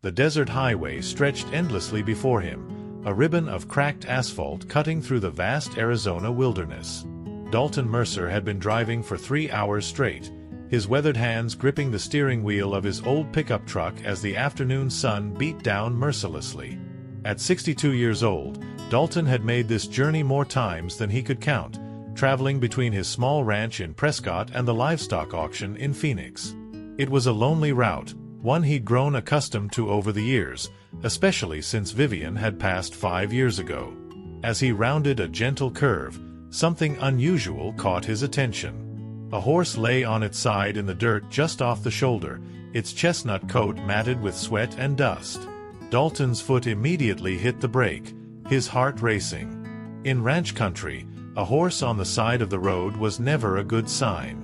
The desert highway stretched endlessly before him, a ribbon of cracked asphalt cutting through the vast Arizona wilderness. Dalton Mercer had been driving for 3 hours straight, his weathered hands gripping the steering wheel of his old pickup truck as the afternoon sun beat down mercilessly. At 62 years old, Dalton had made this journey more times than he could count, traveling between his small ranch in Prescott and the livestock auction in Phoenix. It was a lonely route, one he'd grown accustomed to over the years, especially since Vivian had passed 5 years ago. As he rounded a gentle curve, something unusual caught his attention. A horse lay on its side in the dirt just off the shoulder, its chestnut coat matted with sweat and dust. Dalton's foot immediately hit the brake, his heart racing. In ranch country, a horse on the side of the road was never a good sign.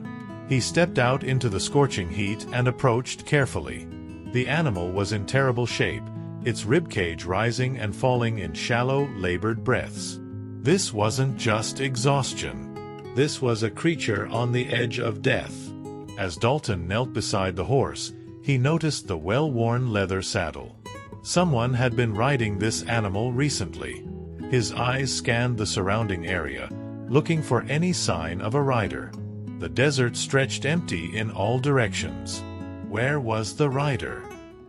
He stepped out into the scorching heat and approached carefully. The animal was in terrible shape, its ribcage rising and falling in shallow, labored breaths. This wasn't just exhaustion. This was a creature on the edge of death. As Dalton knelt beside the horse, he noticed the well-worn leather saddle. Someone had been riding this animal recently. His eyes scanned the surrounding area, looking for any sign of a rider. The desert stretched empty in all directions. Where was the rider?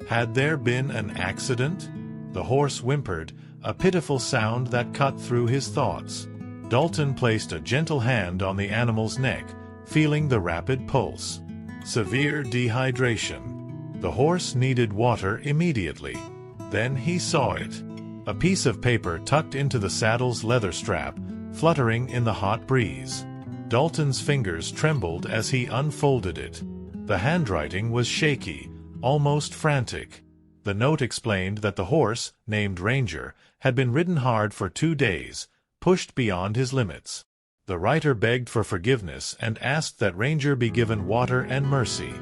Had there been an accident? The horse whimpered, a pitiful sound that cut through his thoughts. Dalton placed a gentle hand on the animal's neck, feeling the rapid pulse. Severe dehydration. The horse needed water immediately. Then he saw it. A piece of paper tucked into the saddle's leather strap, fluttering in the hot breeze. Dalton's fingers trembled as he unfolded it. The handwriting was shaky, almost frantic. The note explained that the horse, named Ranger, had been ridden hard for 2 days, pushed beyond his limits. The writer begged for forgiveness and asked that Ranger be given water and mercy.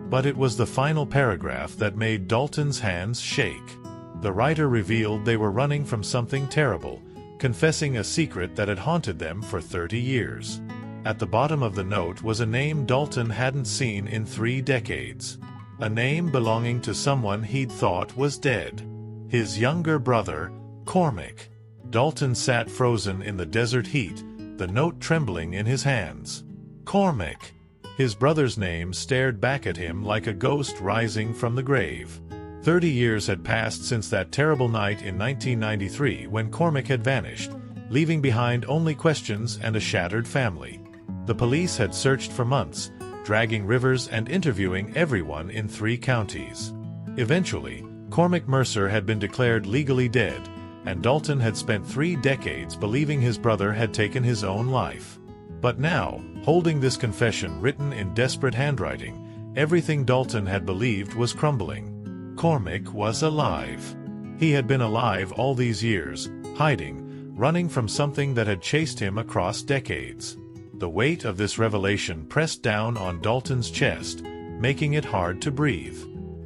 But it was the final paragraph that made Dalton's hands shake. The writer revealed they were running from something terrible, confessing a secret that had haunted them for 30 years. At the bottom of the note was a name Dalton hadn't seen in 3 decades. A name belonging to someone he'd thought was dead. His younger brother, Cormac. Dalton sat frozen in the desert heat, the note trembling in his hands. Cormac. His brother's name stared back at him like a ghost rising from the grave. 30 years had passed since that terrible night in 1993 when Cormac had vanished, leaving behind only questions and a shattered family. The police had searched for months, dragging rivers and interviewing everyone in 3 counties. Eventually, Cormac Mercer had been declared legally dead, and Dalton had spent 3 decades believing his brother had taken his own life. But now, holding this confession written in desperate handwriting, everything Dalton had believed was crumbling. Cormac was alive. He had been alive all these years, hiding, running from something that had chased him across decades. The weight of this revelation pressed down on Dalton's chest, making it hard to breathe.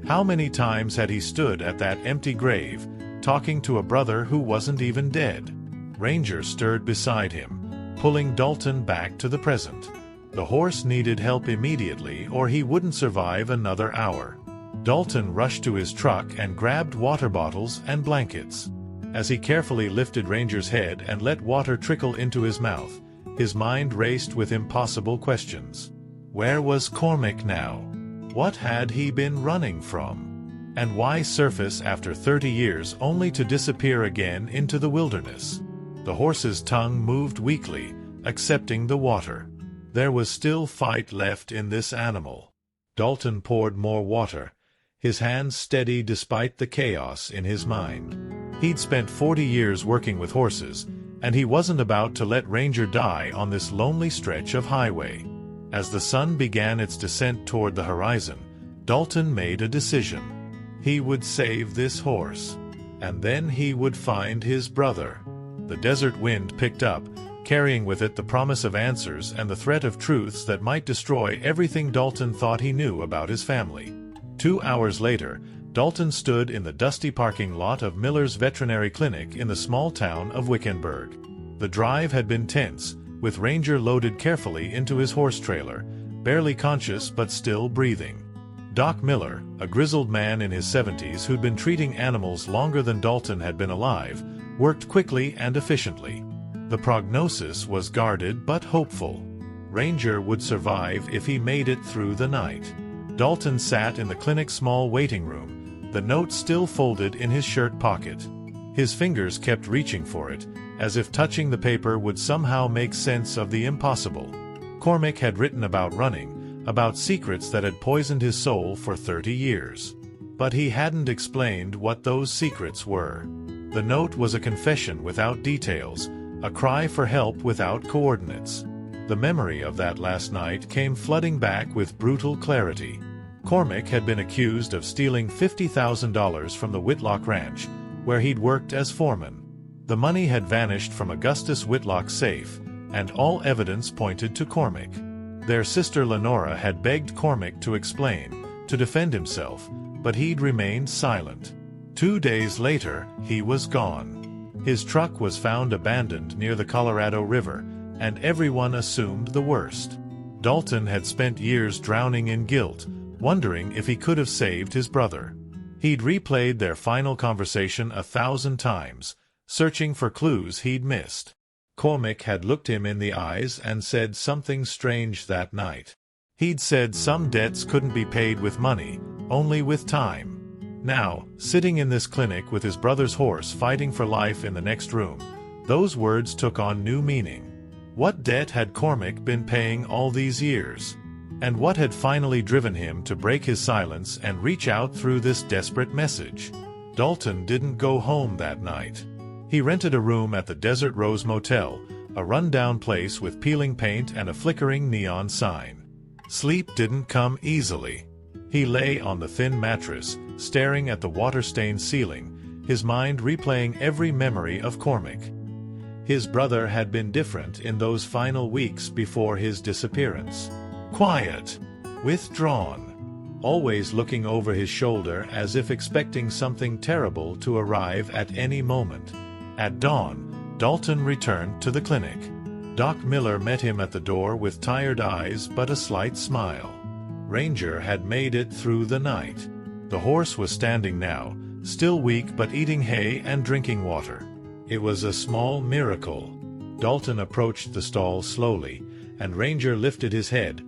How many times had he stood at that empty grave, talking to a brother who wasn't even dead? Ranger stirred beside him, pulling Dalton back to the present. The horse needed help immediately or he wouldn't survive another hour. Dalton rushed to his truck and grabbed water bottles and blankets. As he carefully lifted Ranger's head and let water trickle into his mouth, his mind raced with impossible questions. Where was Cormac now? What had he been running from? And why surface after 30 years only to disappear again into the wilderness? The horse's tongue moved weakly, accepting the water. There was still fight left in this animal. Dalton poured more water, his hands steady despite the chaos in his mind. He'd spent 40 years working with horses, and he wasn't about to let Ranger die on this lonely stretch of highway. As the sun began its descent toward the horizon, Dalton made a decision. He would save this horse, and then he would find his brother. The desert wind picked up, carrying with it the promise of answers and the threat of truths that might destroy everything Dalton thought he knew about his family. 2 hours later, Dalton stood in the dusty parking lot of Miller's veterinary clinic in the small town of Wickenburg. The drive had been tense, with Ranger loaded carefully into his horse trailer, barely conscious but still breathing. Doc Miller, a grizzled man in his 70s who'd been treating animals longer than Dalton had been alive, worked quickly and efficiently. The prognosis was guarded but hopeful. Ranger would survive if he made it through the night. Dalton sat in the clinic's small waiting room, the note still folded in his shirt pocket. His fingers kept reaching for it, as if touching the paper would somehow make sense of the impossible. Cormac had written about running, about secrets that had poisoned his soul for 30 years. But he hadn't explained what those secrets were. The note was a confession without details, a cry for help without coordinates. The memory of that last night came flooding back with brutal clarity. Cormac had been accused of stealing $50,000 from the Whitlock Ranch, where he'd worked as foreman. The money had vanished from Augustus Whitlock's safe, and all evidence pointed to Cormac. Their sister Lenora had begged Cormac to explain, to defend himself, but he'd remained silent. 2 days later, he was gone. His truck was found abandoned near the Colorado River, and everyone assumed the worst. Dalton had spent years drowning in guilt, wondering if he could have saved his brother. He'd replayed their final conversation 1,000 times, searching for clues he'd missed. Cormac had looked him in the eyes and said something strange that night. He'd said some debts couldn't be paid with money, only with time. Now, sitting in this clinic with his brother's horse fighting for life in the next room, those words took on new meaning. What debt had Cormac been paying all these years? And what had finally driven him to break his silence and reach out through this desperate message? Dalton didn't go home that night. He rented a room at the Desert Rose Motel, a run-down place with peeling paint and a flickering neon sign. Sleep didn't come easily. He lay on the thin mattress, staring at the water-stained ceiling, his mind replaying every memory of Cormac. His brother had been different in those final weeks before his disappearance. Quiet, withdrawn, always looking over his shoulder as if expecting something terrible to arrive at any moment. At dawn, Dalton returned to the clinic. Doc Miller met him at the door with tired eyes but a slight smile. Ranger had made it through the night. The horse was standing now, still weak but eating hay and drinking water. It was a small miracle. Dalton approached the stall slowly, and Ranger lifted his head,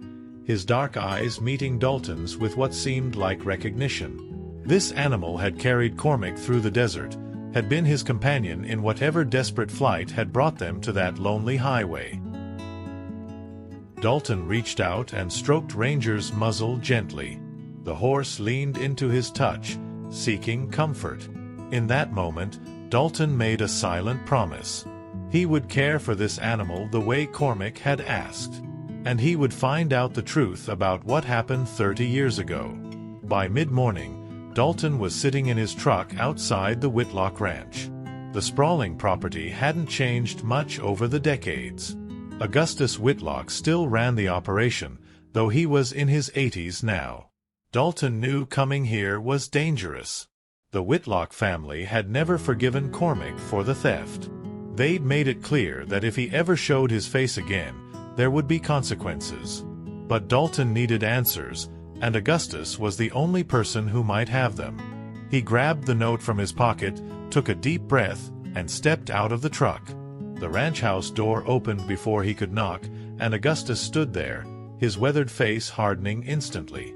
his dark eyes meeting Dalton's with what seemed like recognition. This animal had carried Cormac through the desert, had been his companion in whatever desperate flight had brought them to that lonely highway. Dalton reached out and stroked Ranger's muzzle gently. The horse leaned into his touch, seeking comfort. In that moment, Dalton made a silent promise. He would care for this animal the way Cormac had asked. And he would find out the truth about what happened 30 years ago. By mid-morning, Dalton was sitting in his truck outside the Whitlock Ranch. The sprawling property hadn't changed much over the decades. Augustus Whitlock still ran the operation, though he was in his 80s now. Dalton knew coming here was dangerous. The Whitlock family had never forgiven Cormac for the theft. They'd made it clear that if he ever showed his face again, there would be consequences. But Dalton needed answers, and Augustus was the only person who might have them. He grabbed the note from his pocket, took a deep breath, and stepped out of the truck. The ranch house door opened before he could knock, and Augustus stood there, his weathered face hardening instantly.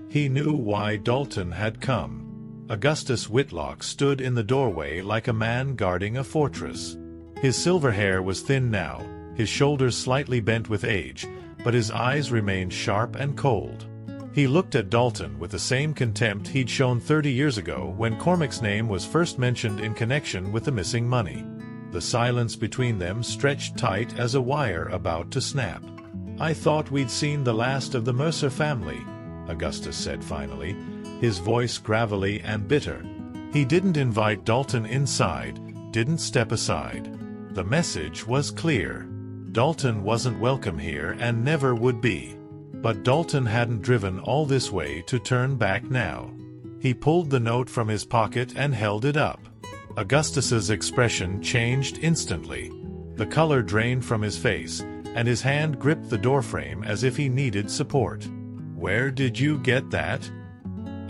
He knew why Dalton had come. Augustus Whitlock stood in the doorway like a man guarding a fortress. His silver hair was thin now, his shoulders slightly bent with age, but his eyes remained sharp and cold. He looked at Dalton with the same contempt he'd shown 30 years ago when Cormac's name was first mentioned in connection with the missing money. The silence between them stretched tight as a wire about to snap. "I thought we'd seen the last of the Mercer family," Augustus said finally, his voice gravelly and bitter. He didn't invite Dalton inside, didn't step aside. The message was clear. Dalton wasn't welcome here and never would be. But Dalton hadn't driven all this way to turn back now. He pulled the note from his pocket and held it up. Augustus's expression changed instantly. The color drained from his face, and his hand gripped the doorframe as if he needed support. "Where did you get that?"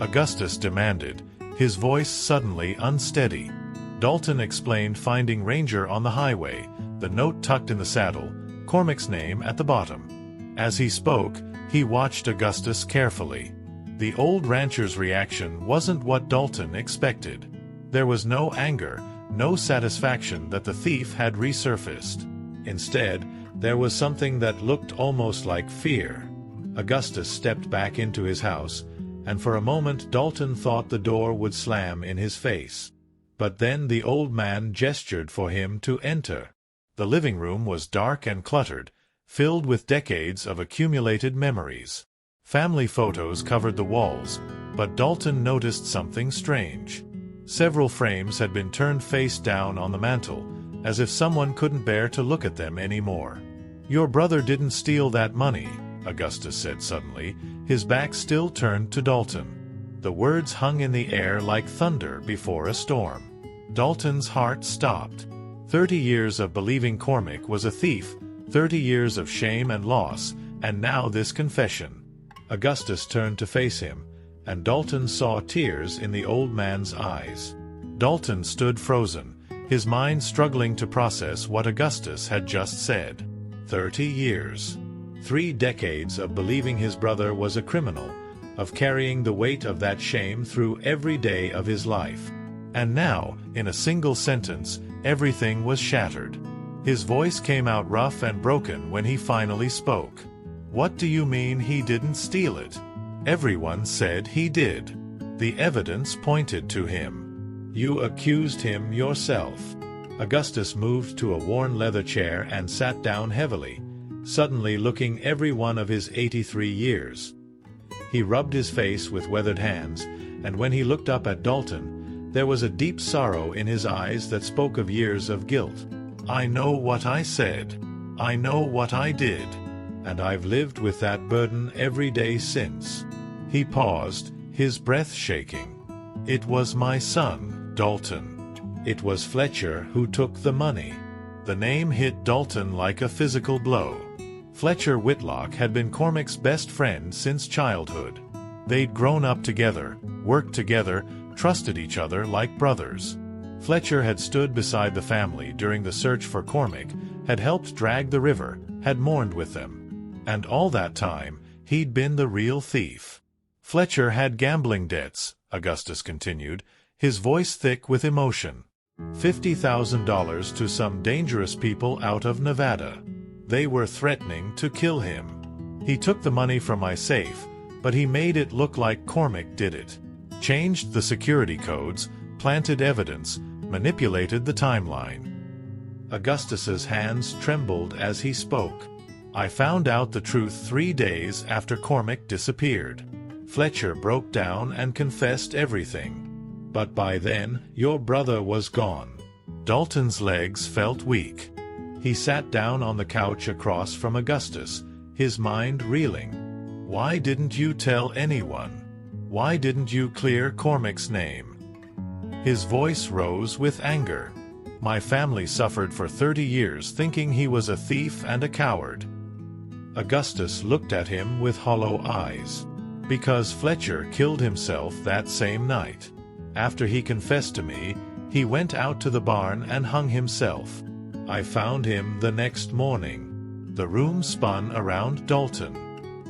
Augustus demanded, his voice suddenly unsteady. Dalton explained, finding Ranger on the highway, the note tucked in the saddle, Cormac's name at the bottom. As he spoke, he watched Augustus carefully. The old rancher's reaction wasn't what Dalton expected. There was no anger, no satisfaction that the thief had resurfaced. Instead, there was something that looked almost like fear. Augustus stepped back into his house, and for a moment Dalton thought the door would slam in his face. But then the old man gestured for him to enter. The living room was dark and cluttered, filled with decades of accumulated memories. Family photos covered the walls, but Dalton noticed something strange. Several frames had been turned face down on the mantel, as if someone couldn't bear to look at them anymore. "Your brother didn't steal that money," Augustus said suddenly, his back still turned to Dalton. The words hung in the air like thunder before a storm. Dalton's heart stopped. 30 years of believing Cormac was a thief, 30 years of shame and loss, and now this confession. Augustus turned to face him, and Dalton saw tears in the old man's eyes. Dalton stood frozen, his mind struggling to process what Augustus had just said. 30 years. 3 decades of believing his brother was a criminal, of carrying the weight of that shame through every day of his life. And now, in a single sentence, everything was shattered. His voice came out rough and broken when he finally spoke. "What do you mean he didn't steal it? Everyone said he did. The evidence pointed to him. You accused him yourself." Augustus moved to a worn leather chair and sat down heavily, suddenly looking every one of his 83 years. He rubbed his face with weathered hands, and when he looked up at Dalton, there was a deep sorrow in his eyes that spoke of years of guilt. "I know what I said. I know what I did. And I've lived with that burden every day since." He paused, his breath shaking. "It was my son, Dalton. It was Fletcher who took the money." The name hit Dalton like a physical blow. Fletcher Whitlock had been Cormac's best friend since childhood. They'd grown up together, worked together, trusted each other like brothers. Fletcher had stood beside the family during the search for Cormac, had helped drag the river, had mourned with them. And all that time, he'd been the real thief. Fletcher had gambling debts, Augustus continued, his voice thick with emotion. $50,000 to some dangerous people out of Nevada. They were threatening to kill him. He took the money from my safe, but he made it look like Cormac did it. Changed the security codes, planted evidence, manipulated the timeline. Augustus's hands trembled as he spoke. "I found out the truth 3 days after Cormac disappeared. Fletcher broke down and confessed everything. But by then, your brother was gone." Dalton's legs felt weak. He sat down on the couch across from Augustus, his mind reeling. "Why didn't you tell anyone? Why didn't you clear Cormac's name?" His voice rose with anger. "My family suffered for 30 years thinking he was a thief and a coward." Augustus looked at him with hollow eyes. "Because Fletcher killed himself that same night. After he confessed to me, he went out to the barn and hung himself. I found him the next morning." The room spun around Dalton.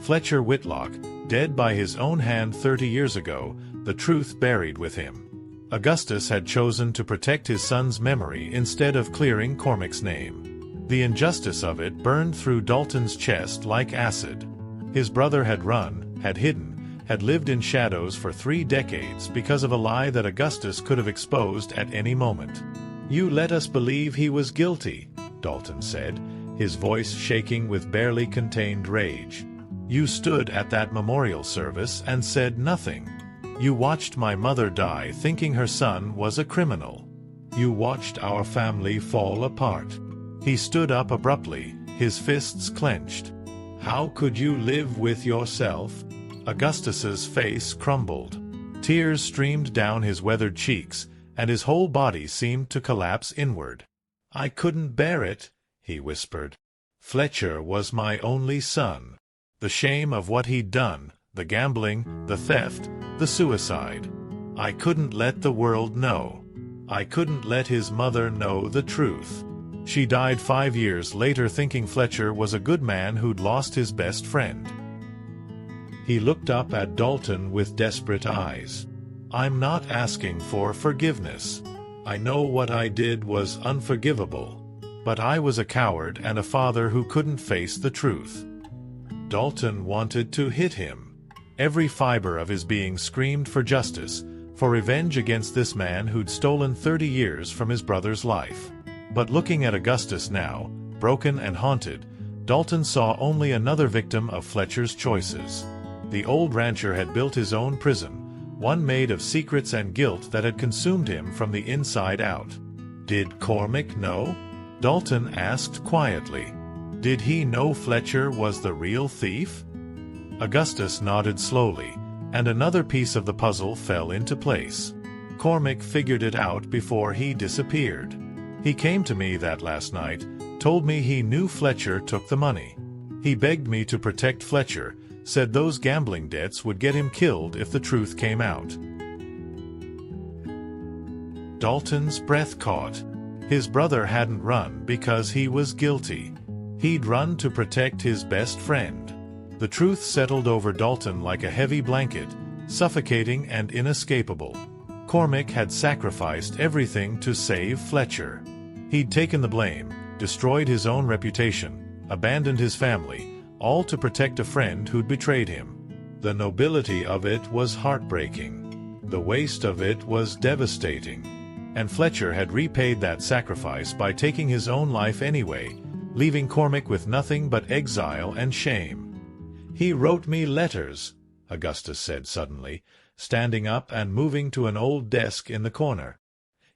Fletcher Whitlock, dead by his own hand 30 years ago, the truth buried with him. Augustus had chosen to protect his son's memory instead of clearing Cormac's name. The injustice of it burned through Dalton's chest like acid. His brother had run, had hidden, had lived in shadows for 3 decades because of a lie that Augustus could have exposed at any moment. "You let us believe he was guilty," Dalton said, his voice shaking with barely contained rage. "You stood at that memorial service and said nothing. You watched my mother die thinking her son was a criminal. You watched our family fall apart." He stood up abruptly, his fists clenched. "How could you live with yourself?" Augustus's face crumbled. Tears streamed down his weathered cheeks, and his whole body seemed to collapse inward. "I couldn't bear it," he whispered. "Fletcher was my only son. The shame of what he'd done, The gambling, the theft, the suicide. I couldn't let the world know. I couldn't let his mother know the truth. She died 5 years later thinking Fletcher was a good man who'd lost his best friend. He looked up at Dalton with desperate eyes. I'm not asking for forgiveness. I know what I did was unforgivable. But I was a coward and a father who couldn't face the truth. Dalton wanted to hit him. Every fiber of his being screamed for justice, for revenge against this man who'd stolen 30 years from his brother's life. But looking at Augustus now, broken and haunted, Dalton saw only another victim of Fletcher's choices. The old rancher had built his own prison, one made of secrets and guilt that had consumed him from the inside out. Did Cormac know? Dalton asked quietly. Did he know Fletcher was the real thief? Augustus nodded slowly, and another piece of the puzzle fell into place. Cormac figured it out before he disappeared. He came to me that last night, told me he knew Fletcher took the money. He begged me to protect Fletcher, said those gambling debts would get him killed if the truth came out. Dalton's breath caught. His brother hadn't run because he was guilty. He'd run to protect his best friend. The truth settled over Dalton like a heavy blanket, suffocating and inescapable. Cormac had sacrificed everything to save Fletcher. He'd taken the blame, destroyed his own reputation, abandoned his family, all to protect a friend who'd betrayed him. The nobility of it was heartbreaking. The waste of it was devastating. And Fletcher had repaid that sacrifice by taking his own life anyway, leaving Cormac with nothing but exile and shame. He wrote me letters, Augustus said suddenly, standing up and moving to an old desk in the corner.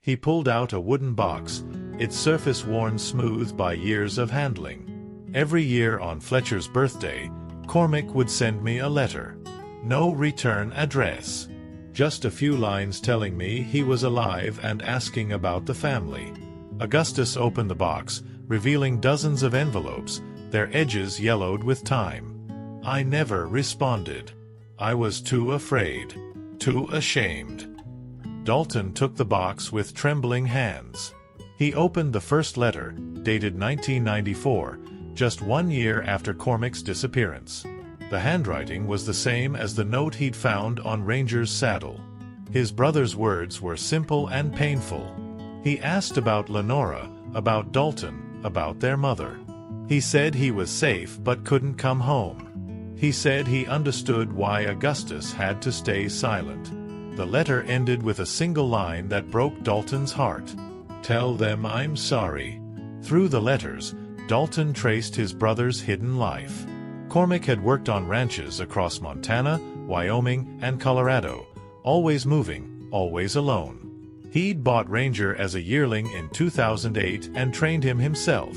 He pulled out a wooden box, its surface worn smooth by years of handling. Every year on Fletcher's birthday, Cormac would send me a letter. No return address. Just a few lines telling me he was alive and asking about the family. Augustus opened the box, revealing dozens of envelopes, their edges yellowed with time. I never responded. I was too afraid, too ashamed. Dalton took the box with trembling hands. He opened the first letter, dated 1994, just 1 year after Cormac's disappearance. The handwriting was the same as the note he'd found on Ranger's saddle. His brother's words were simple and painful. He asked about Lenora, about Dalton, about their mother. He said he was safe but couldn't come home. He said he understood why Augustus had to stay silent. The letter ended with a single line that broke Dalton's heart. Tell them I'm sorry. Through the letters, Dalton traced his brother's hidden life. Cormac had worked on ranches across Montana, Wyoming, and Colorado, always moving, always alone. He'd bought Ranger as a yearling in 2008 and trained him himself.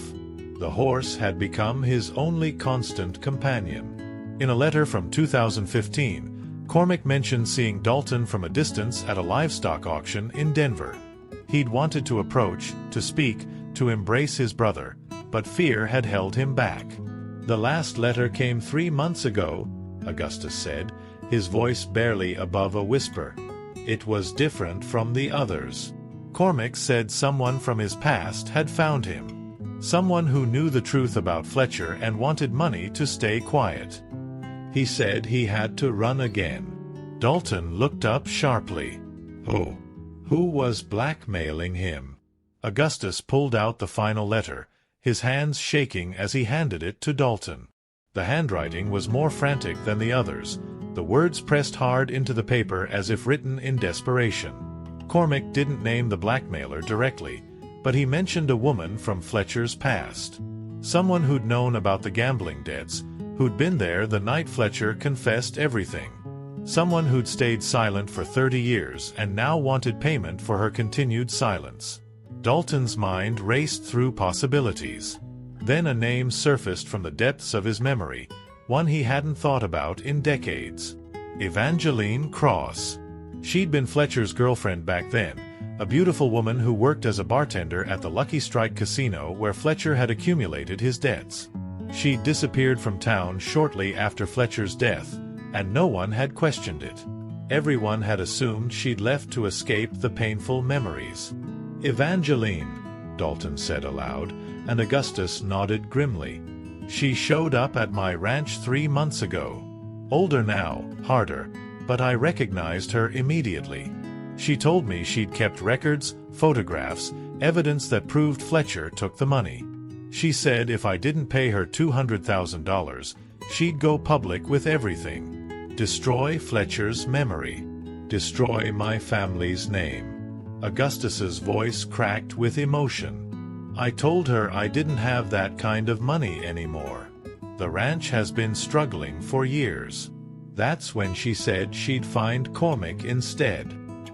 The horse had become his only constant companion. In a letter from 2015, Cormac mentioned seeing Dalton from a distance at a livestock auction in Denver. He'd wanted to approach, to speak, to embrace his brother, but fear had held him back. The last letter came 3 months ago, Augustus said, his voice barely above a whisper. It was different from the others. Cormac said someone from his past had found him. Someone who knew the truth about Fletcher and wanted money to stay quiet. He said he had to run again. Dalton looked up sharply. Who was blackmailing him? Augustus pulled out the final letter, his hands shaking as he handed it to Dalton. The handwriting was more frantic than the others, the words pressed hard into the paper as if written in desperation. Cormac didn't name the blackmailer directly, but he mentioned a woman from Fletcher's past. Someone who'd known about the gambling debts, who'd been there the night Fletcher confessed everything. Someone who'd stayed silent for 30 years and now wanted payment for her continued silence. Dalton's mind raced through possibilities. Then a name surfaced from the depths of his memory, one he hadn't thought about in decades. Evangeline Cross. She'd been Fletcher's girlfriend back then, a beautiful woman who worked as a bartender at the Lucky Strike casino where Fletcher had accumulated his debts. She'd disappeared from town shortly after Fletcher's death, and no one had questioned it. Everyone had assumed she'd left to escape the painful memories. "Evangeline," Dalton said aloud, and Augustus nodded grimly. "She showed up at my ranch 3 months ago. Older now, harder, but I recognized her immediately. She told me she'd kept records, photographs, evidence that proved Fletcher took the money. She said if I didn't pay her $200,000, she'd go public with everything. Destroy Fletcher's memory. Destroy my family's name." Augustus's voice cracked with emotion. "I told her I didn't have that kind of money anymore. The ranch has been struggling for years. That's when she said she'd find Cormac instead.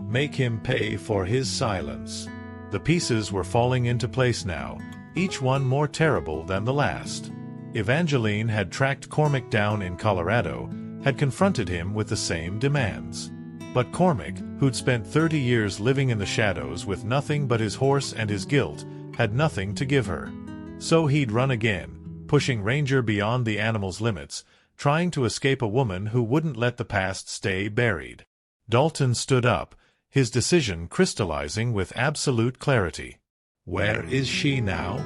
Make him pay for his silence." The pieces were falling into place now, each one more terrible than the last. Evangeline had tracked Cormac down in Colorado, had confronted him with the same demands. But Cormac, who'd spent 30 years living in the shadows with nothing but his horse and his guilt, had nothing to give her. So he'd run again, pushing Ranger beyond the animal's limits, trying to escape a woman who wouldn't let the past stay buried. Dalton stood up, his decision crystallizing with absolute clarity. "Where is she now?"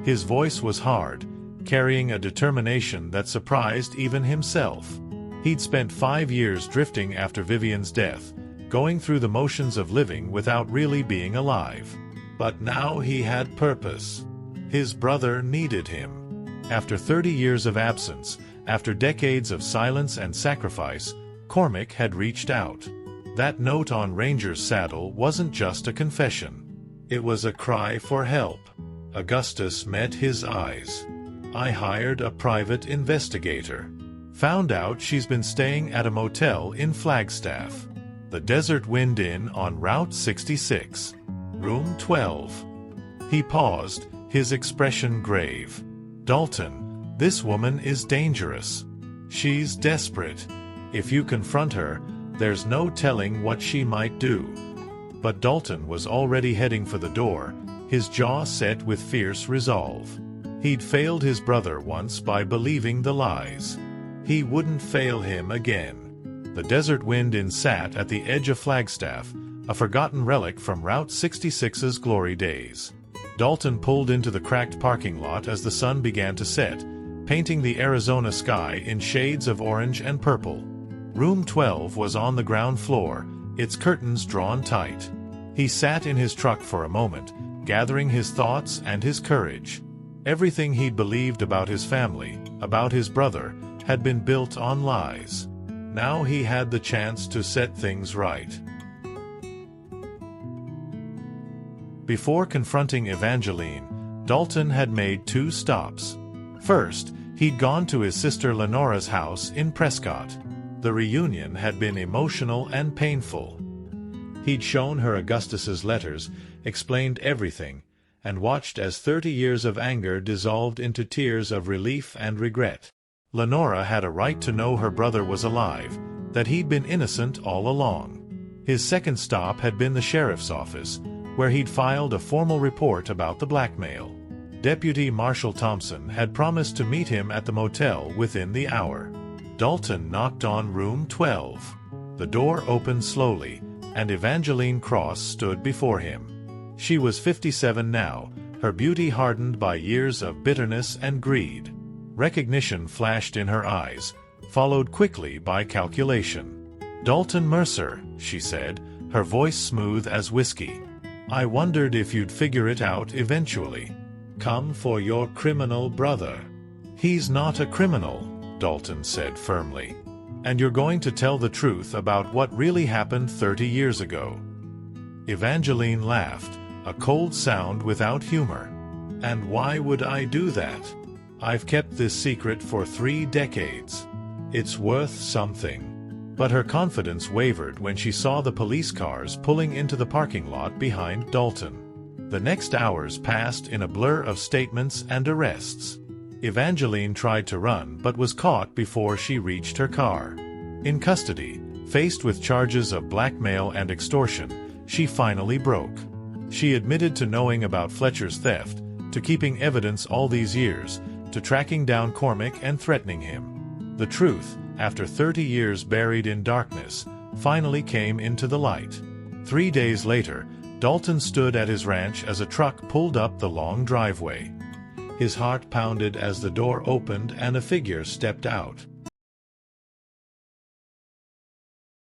His voice was hard, carrying a determination that surprised even himself. He'd spent 5 years drifting after Vivian's death, going through the motions of living without really being alive. But now he had purpose. His brother needed him. After 30 years of absence, after decades of silence and sacrifice, Cormac had reached out. That note on Ranger's saddle wasn't just a confession. It was a cry for help. Augustus met his eyes. "I hired a private investigator. Found out she's been staying at a motel in Flagstaff. The Desert Wind Inn on Route 66. Room 12. He paused, his expression grave. "Dalton, this woman is dangerous. She's desperate. If you confront her, there's no telling what she might do." But Dalton was already heading for the door, his jaw set with fierce resolve. He'd failed his brother once by believing the lies. He wouldn't fail him again. The Desert Wind Inn sat at the edge of Flagstaff, a forgotten relic from Route 66's glory days. Dalton pulled into the cracked parking lot as the sun began to set, painting the Arizona sky in shades of orange and purple. Room 12 was on the ground floor, its curtains drawn tight. He sat in his truck for a moment, gathering his thoughts and his courage. Everything he'd believed about his family, about his brother, had been built on lies. Now he had the chance to set things right. Before confronting Evangeline, Dalton had made 2 stops. First, he'd gone to his sister Lenora's house in Prescott. The reunion had been emotional and painful. He'd shown her Augustus's letters, explained everything, and watched as 30 years of anger dissolved into tears of relief and regret. Lenora had a right to know her brother was alive, that he'd been innocent all along. His second stop had been the sheriff's office, where he'd filed a formal report about the blackmail. Deputy Marshal Thompson had promised to meet him at the motel within the hour. Dalton knocked on room 12. The door opened slowly, and Evangeline Cross stood before him. She was 57 now, her beauty hardened by years of bitterness and greed. Recognition flashed in her eyes, followed quickly by calculation. "Dalton Mercer," she said, her voice smooth as whiskey. "I wondered if you'd figure it out eventually. Come for your criminal brother." "He's not a criminal," Dalton said firmly. "And you're going to tell the truth about what really happened 30 years ago." Evangeline laughed, a cold sound without humor. "And why would I do that? I've kept this secret for 3 decades. It's worth something." But her confidence wavered when she saw the police cars pulling into the parking lot behind Dalton. The next hours passed in a blur of statements and arrests. Evangeline tried to run but was caught before she reached her car. In custody, faced with charges of blackmail and extortion, she finally broke. She admitted to knowing about Fletcher's theft, to keeping evidence all these years, to tracking down Cormac and threatening him. The truth, after 30 years buried in darkness, finally came into the light. 3 days later, Dalton stood at his ranch as a truck pulled up the long driveway. His heart pounded as the door opened and a figure stepped out.